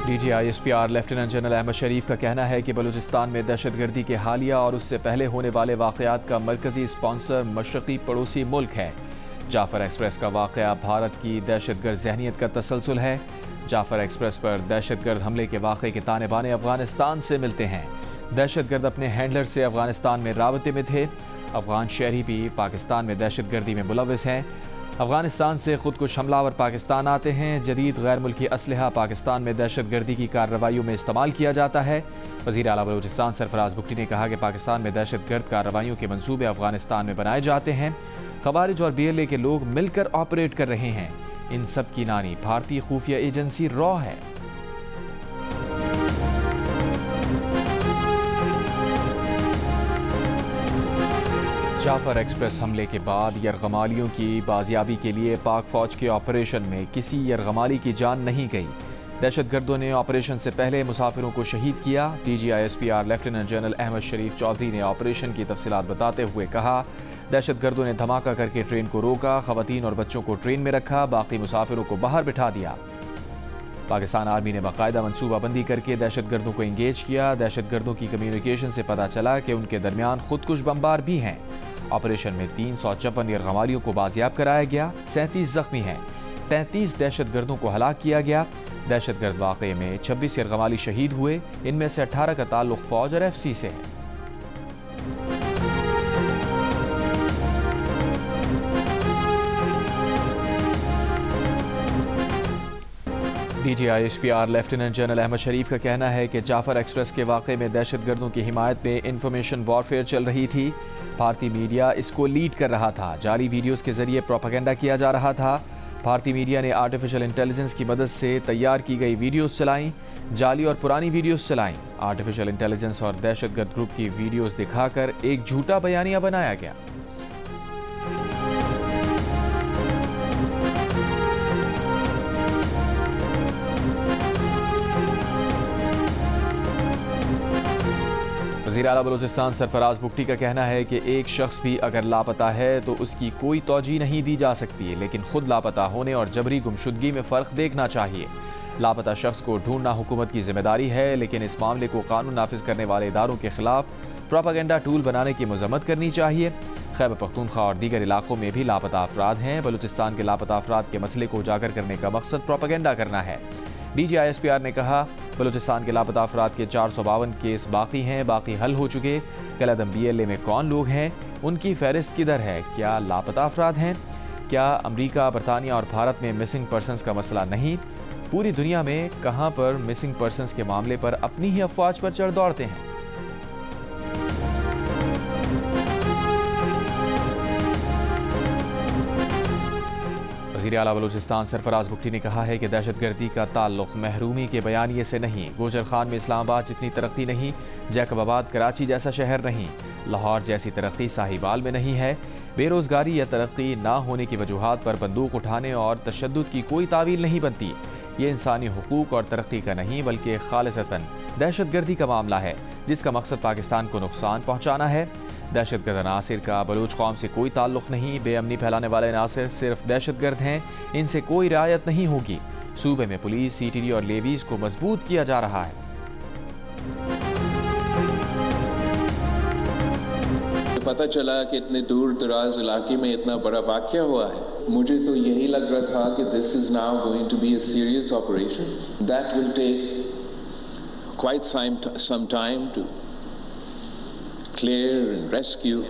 DGISPR lieutenant general Ahmad शरीफ का कहना है कि बलूचिस्तान में दहशतगर्दी के हालिया और उससे पहले होने वाले वाक़यात का मरकजी स्पॉन्सर मशरक़ी पड़ोसी मुल्क है। जाफर एक्सप्रेस का वाक़या भारत की दहशतगर्द जहनीत का तसलसल है। जाफर एक्सप्रेस पर दहशतगर्द हमले के वाक़े के ताने बाने अफगानिस्तान से मिलते हैं। दहशतगर्द अपने हैंडलर से अफगानिस्तान में राबते में थे। अफगान शहरी भी पाकिस्तान में दहशतगर्दी में मुलविस हैं। अफगानिस्तान से खुदकुश हमलावर पाकिस्तान आते हैं। जदीद गैर मुल्की असलहा पाकिस्तान में दहशतगर्दी की कार्रवाइयों में इस्तेमाल किया जाता है। वज़ीर आला बलूचिस्तान सरफराज बुगटी ने कहा कि पाकिस्तान में दहशतगर्द कार्रवाइयों के मंसूबे अफगानिस्तान में बनाए जाते हैं। खवारिज और BLA के लोग मिलकर ऑपरेट कर रहे हैं। इन सब की नानी भारतीय खुफिया एजेंसी रॉ है। जाफर एक्सप्रेस हमले के बाद यरगमालियों की बाजियाबी के लिए पाक फौज के ऑपरेशन में किसी यरगमाली की जान नहीं गई। दहशतगर्दों ने ऑपरेशन से पहले मुसाफिरों को शहीद किया। DGISPR लेफ्टिनेंट जनरल अहमद शरीफ चौधरी ने ऑपरेशन की तफसीलात बताते हुए कहा, दहशतगर्दों ने धमाका करके ट्रेन को रोका, खवातीन और बच्चों को ट्रेन में रखा, बाकी मुसाफिरों को बाहर बिठा दिया। पाकिस्तान आर्मी ने बाकायदा मनसूबाबंदी करके दहशतगर्दों को इंगेज किया। दहशतगर्दों की कम्युनिकेशन से पता चला कि उनके दरमियान खुदकुश बमबार भी हैं। ऑपरेशन में 356 यरगमालियों को बाजियाब कराया गया। 37 जख्मी हैं। 33 दहशतगर्दों को हलाक किया गया। दहशतगर्द वाक़े में 26 यरगमाली शहीद हुए। इनमें से 18 का ताल्लुक फौज और FC से है। DGISPR लेफ्टिनेंट जनरल अहमद शरीफ का कहना है कि जाफर एक्सप्रेस के वाक़े में दहशतगर्दों की हिमायत में इंफॉर्मेशन वॉरफेयर चल रही थी। भारतीय मीडिया इसको लीड कर रहा था। जाली वीडियोज़ के जरिए प्रोपेगेंडा किया जा रहा था। भारतीय मीडिया ने आर्टिफिशियल इंटेलिजेंस की मदद से तैयार की गई वीडियोज़ चलाईं, जाली और पुरानी वीडियोज़ चलाईं। आर्टिफिशियल इंटेलिजेंस और दहशतगर्द ग्रुप की वीडियोज़ दिखाकर एक झूठा बयानिया बनाया गया। वज़ीर आला बलूचिस्तान सरफराज बुगटी का कहना है कि एक शख्स भी अगर लापता है तो उसकी कोई तौजीह नहीं दी जा सकती, लेकिन खुद लापता होने और जबरी गुमशुदगी में फ़र्क देखना चाहिए। लापता शख्स को ढूंढना हुकूमत की जिम्मेदारी है, लेकिन इस मामले को कानून नाफिज करने वाले इदारों के खिलाफ प्रोपेगेंडा टूल बनाने की मजम्मत करनी चाहिए। खैबर पख्तूनख्वा और दीगर इलाकों में भी लापता अफराद हैं। बलूचिस्तान के लापता अफराद के मसले को उजागर करने का मकसद प्रोपेगेंडा करना है। DGISPR ने कहा, बलूचिस्तान के लापता अफराद के 452 केस बाकी हैं, बाकी हल हो चुके। कलअदम BLA में कौन लोग हैं, उनकी फहरिस्त किधर है, क्या लापता अफराद हैं? क्या अमरीका, बरतानिया और भारत में मिसिंग पर्सनस का मसला नहीं? पूरी दुनिया में कहाँ पर मिसिंग पर्सनस के मामले पर अपनी ही अफवाज पर चढ़ दौड़ते हैं। वज़ीर आला बलूचिस्तान सरफराज बुगटी ने कहा है कि दहशतगर्दी का ताल्लुक महरूमी के बयानिए से नहीं। गोजर खान में इस्लामाबाद जितनी तरक्की नहीं, जैकबाबाद कराची जैसा शहर नहीं, लाहौर जैसी तरक्की साहिबाल में नहीं है। बेरोज़गारी या तरक्की ना होने की वजूहात पर बंदूक उठाने और तशद्दुद की कोई तावील नहीं बनती। ये इंसानी हुकूक और तरक्की का नहीं बल्कि खालिसतन दहशतगर्दी का मामला है, जिसका मकसद पाकिस्तान को नुकसान पहुँचाना है। दहशतगर्द अनासिर का बलूच कौम से कोई ताल्लुक़ नहीं। बेअमनी फैलाने वाले अनासिर सिर्फ दहशतगर्द हैं, इनसे कोई रियायत नहीं होगी। सूबे में पुलिस, CTD और लेवीज़ को मजबूत किया जा रहा है। पता चला कि इतने दूर दराज इलाके में इतना बड़ा वाक़या हुआ है। मुझे तो यही लग रहा था कि this is now going to be a serious operation that will take quite some time to clear and rescue.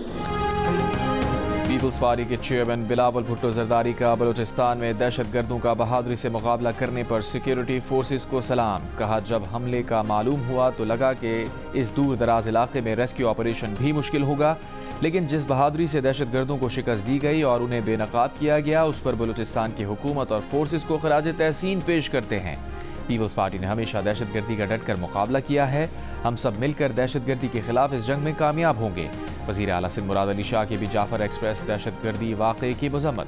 Peoples Party के चेयरमैन बिलावल भुट्टो जरदारी का बलूचिस्तान में दहशतगर्दों का बहादुरी से मुकाबला करने पर सिक्योरिटी फोर्सेस को सलाम। कहा, जब हमले का मालूम हुआ तो लगा कि इस दूर दराज इलाके में रेस्क्यू ऑपरेशन भी मुश्किल होगा, लेकिन जिस बहादुरी से दहशतगर्दों को शिकस्त दी गई और उन्हें बेनकाब किया गया, उस पर बलूचिस्तान की हुकूमत और फोर्सेस को खराज तहसीन पेश करते हैं। पीपल्स पार्टी ने हमेशा दहशतगर्दी का डटकर मुकाबला किया है। हम सब मिलकर दहशतगर्दी के खिलाफ इस जंग में कामयाब होंगे। वज़ीर आला सिंध मुराद अली शाह की भी जाफर एक्सप्रेस दहशतगर्दी वाक़े की मज़म्मत।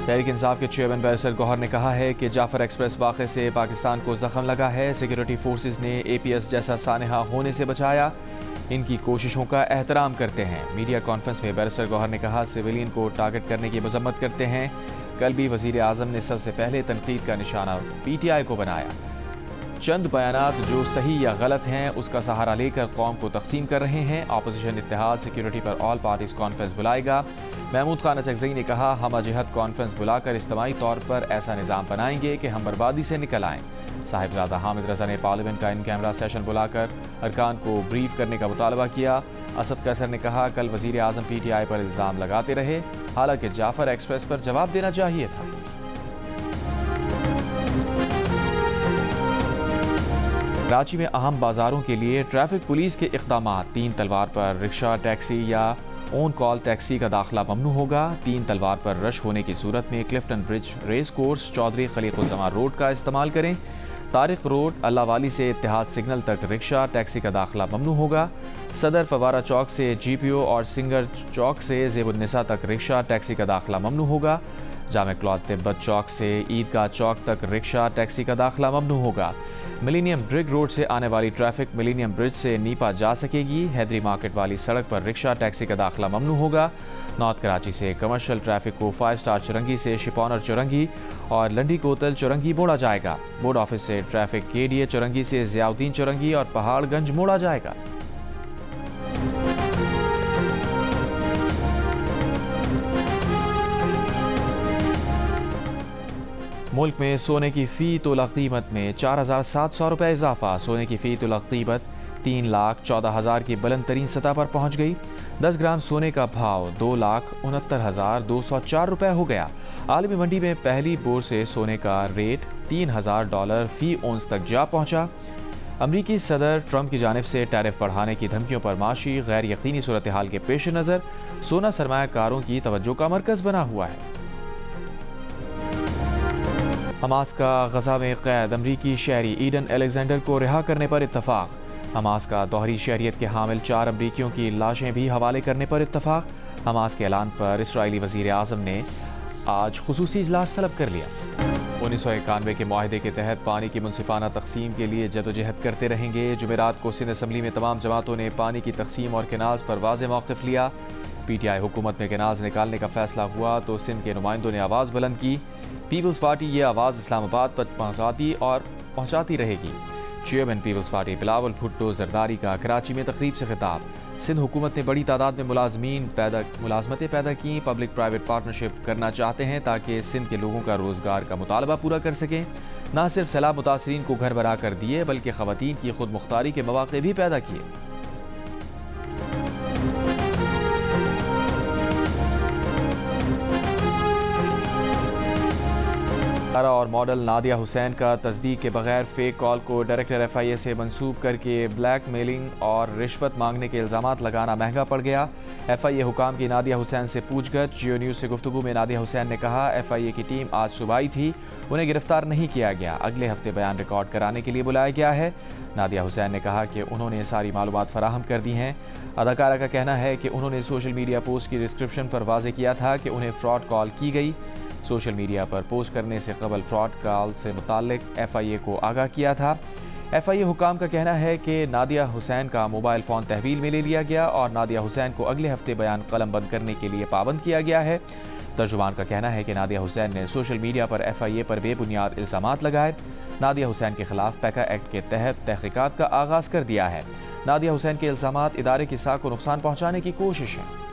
तहरीक इंसाफ के चेयरमैन बैरिस्टर गौहर ने कहा है कि जाफर एक्सप्रेस वाक़े से पाकिस्तान को जख्म लगा है। सिक्योरिटी फोर्सेस ने APS जैसा सानहा होने से बचाया। इनकी कोशिशों का एहतराम करते हैं। मीडिया कॉन्फ्रेंस में बैरिस्टर गौहर ने कहा, सिविलियन को टारगेट करने की मजम्मत करते हैं। कल भी वजीर आज़म ने सबसे पहले तनकीद का निशाना PTI को बनाया। चंद बयानात जो सही या गलत हैं उसका सहारा लेकर कौम को तकसीम कर रहे हैं। अपोजिशन इत्तेहाद सिक्योरिटी पर ऑल पार्टीज कॉन्फ्रेंस बुलाएगा। महमूद खान अचकज़ई ने कहा, हम अजहद कॉन्फ्रेंस बुलाकर इज्तिमाई तौर पर ऐसा निज़ाम बनाएंगे कि हम बर्बादी से निकल आएँ। साहिबजादा हामिद रजा ने पार्लियामेंट का इन कैमरा सेशन बुलाकर अरकान को ब्रीफ करने का मुतालबा किया। असद कैसर ने कहा, कल वज़ीर आज़म PTI पर इल्ज़ाम लगाते रहे, हालांकि जाफर एक्सप्रेस पर जवाब देना चाहिए था। कराची में अहम बाजारों के लिए ट्रैफिक पुलिस के इक़दामात। 3 तलवार पर रिक्शा, टैक्सी या ऑन कॉल टैक्सी का दाखिला ममनू होगा। 3 तलवार पर रश होने की सूरत में Clifton bridge, race course, Chaudhry Khaliquzzaman road का इस्तेमाल करें। तारिक रोड, अल्लाह वाली से इत्तेहाद सिग्नल तक रिक्शा, टैक्सी का दाखिला ममनू होगा। सदर फवारा चौक से GPO और सिंगर चौक से ज़ेबुन्निसा तक रिक्शा, टैक्सी का दाखिला ममनू होगा। जामे क्लॉथ तिब्बत चौक से ईदगाह चौक तक रिक्शा, टैक्सी का दाखिला ममनू होगा। मिलेनियम ब्रिग रोड से आने वाली ट्रैफिक मिलेनियम ब्रिज से नीपा जा सकेगी। हैदरी मार्केट वाली सड़क पर रिक्शा, टैक्सी का दाखिला ममनू होगा। नॉर्थ कराची से कमर्शियल ट्रैफिक को 5 स्टार चुरंगी से शिपॉनर चुरंगी और लंडी कोतल चुरंगी मोड़ा जाएगा। बोर्ड ऑफिस से ट्रैफिक KDA चुरंगी से ज़ियाउद्दीन चुरंगी और पहाड़गंज मोड़ा जाएगा। मुल्क में सोने की फ़ी तोला कीमत में 4,700 रुपये इजाफा। सोने की फ़ी तोला कीमत 3,14,000 की बुलंद तरीन सतह पर पहुँच गई। 10 ग्राम सोने का भाव 2,69,204 रुपये हो गया। आलमी मंडी में पहली बोर से सोने का रेट $3,000 फ़ी औंस तक जा पहुँचा। अमरीकी सदर ट्रंप की जानिब से टैरिफ बढ़ाने की धमकियों पर माशी गैर यकीनी सूरत हाल के पेश नज़र सोना सरमायाकारों की तवज्जो का मरकज़ बना हुआ है। हमास का गजा में कैद अमरीकी शहरी ईडन अलेक्जेंडर को रिहा करने पर इत्तफाक। हमास का दोहरी शहरियत के हामिल 4 अमरीकियों की लाशें भी हवाले करने पर इत्तफाक। हमास के ऐलान पर इसराइली वज़ीर आज़म ने आज खुसूसी इजलास तलब कर लिया। 1991 के मुआहदे के तहत पानी की मुनसिफाना तकसीम के लिए जदोजहद करते रहेंगे। जुमेरात को सिंध असम्बली में तमाम जमातों ने पानी की तकसीम और केनाज पर वाज़ेह मौक़िफ़ लिया। PTI हुकूमत में केनाज निकालने का फैसला हुआ तो सिंध के नुमाइंदों ने आवाज़ बुलंद की। पीपल्स पार्टी ये आवाज़ इस्लामाबाद तक पहुँचाती रहेगी। Chairman Peoples Party Bilawal Bhutto Zardari का कराची में तकरीब से खिताब। सिंध हुकूमत ने बड़ी तादाद में मुलाजमतें पैदा की। पब्लिक प्राइवेट पार्टनरशिप करना चाहते हैं ताकि सिंध के लोगों का रोज़गार का मुतालबा पूरा कर सकें। न सिर्फ सैलाब मुतासरीन को घर बना कर दिए बल्कि ख़वातीन की खुद मुख्तारी के मौक़े भी पैदा किए। और मॉडल नादिया हुसैन का तस्दीक के बगैर फेक कॉल को डायरेक्टर FIA से मंसूब करके ब्लैकमेलिंग और रिश्वत मांगने के इल्ज़ामात लगाना महंगा पड़ गया। FIA हुकाम की नादिया हुसैन से पूछगछ। जियो न्यूज़ से गुफ्तगू में नादिया हुसैन ने कहा, FIA की टीम आज सुबह आई थी, उन्हें गिरफ्तार नहीं किया गया, अगले हफ्ते बयान रिकॉर्ड कराने के लिए बुलाया गया है। नादिया हुसैन ने कहा कि उन्होंने सारी मालूमात फराहम कर दी हैं। अदाकारा का कहना है कि उन्होंने सोशल मीडिया पोस्ट की डिस्क्रिप्शन पर वाज़ेह किया था कि उन्हें फ्रॉड कॉल की गई। सोशल मीडिया पर पोस्ट करने से कबल फ्रॉड कॉल से मुताल्लिक FIA को आगाह किया था। FIA हुकाम का कहना है कि नादिया हुसैन का मोबाइल फ़ोन तहवील में ले लिया गया और नादिया हुसैन को अगले हफ्ते बयान कलमबंद करने के लिए पाबंद किया गया है। तर्जुमान का कहना है कि नादिया हुसैन ने सोशल मीडिया पर FIA पर बेबुनियाद इल्ज़ामात लगाए। नादिया हुसैन के खिलाफ पैका एक्ट के तहत तहकीकात का आगाज़ कर दिया है। नादिया हुसैन के इल्ज़ामात इदारे की साख को नुकसान पहुँचाने की कोशिश है।